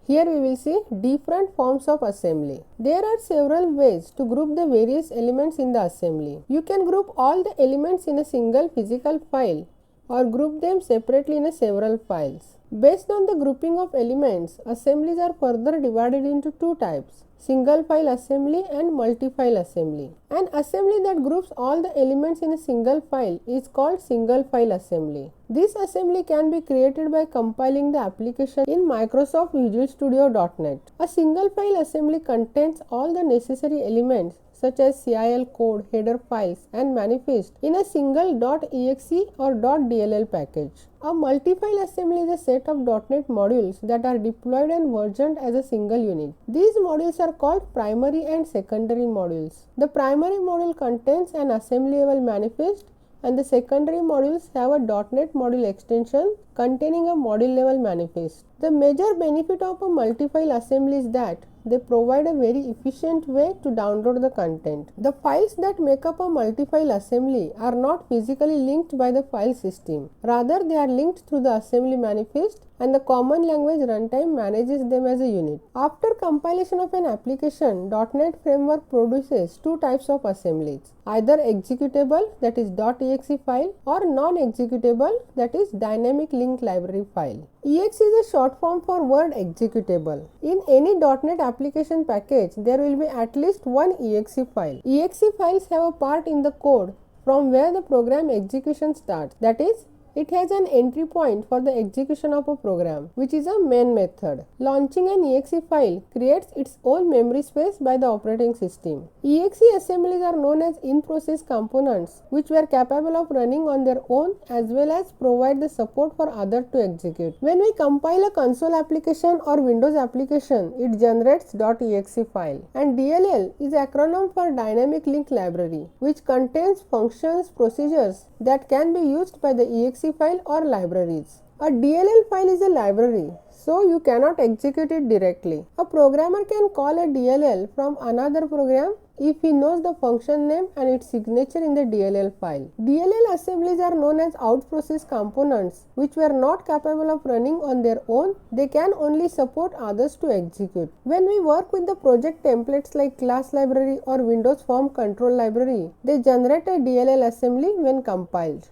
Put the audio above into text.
Here we will see different forms of assembly. There are several ways to group the various elements in the assembly. You can group all the elements in a single physical file or group them separately in several files. Based on the grouping of elements, assemblies are further divided into two types: single file assembly and multi-file assembly. An assembly that groups all the elements in a single file is called single file assembly. This assembly can be created by compiling the application in Microsoft Visual Studio .NET. A single file assembly contains all the necessary elements such as CIL code, header files, and manifest in a single .exe or .dll package. A multi-file assembly is a set of .NET modules that are deployed and versioned as a single unit. These modules are called primary and secondary modules. The primary module contains an assembly-level manifest, and the secondary modules have a .NET module extension containing a module-level manifest. The major benefit of a multi-file assembly is that they provide a very efficient way to download the content. The files that make up a multi-file assembly are not physically linked by the file system. Rather, they are linked through the assembly manifest, and the common language runtime manages them as a unit. After compilation of an application, .NET Framework produces two types of assemblies: either executable, that is .exe file, or non-executable, that is dynamic link library file. EX is a short form for word executable. In any .NET application package, there will be at least one EXE file. EXE files have a part in the code from where the program execution starts. That is, it has an entry point for the execution of a program, which is a main method. Launching an EXE file creates its own memory space by the operating system. EXE assemblies are known as in-process components, which were capable of running on their own as well as provide the support for others to execute. When we compile a console application or Windows application, it generates .exe file. And DLL is acronym for Dynamic Link Library, which contains functions, procedures that can be used by the EXE file or libraries. A DLL file is a library, so you cannot execute it directly. A programmer can call a DLL from another program if he knows the function name and its signature in the DLL file. DLL assemblies are known as out-process components, which were not capable of running on their own. They can only support others to execute. When we work with the project templates like class library or Windows Form Control library, they generate a DLL assembly when compiled.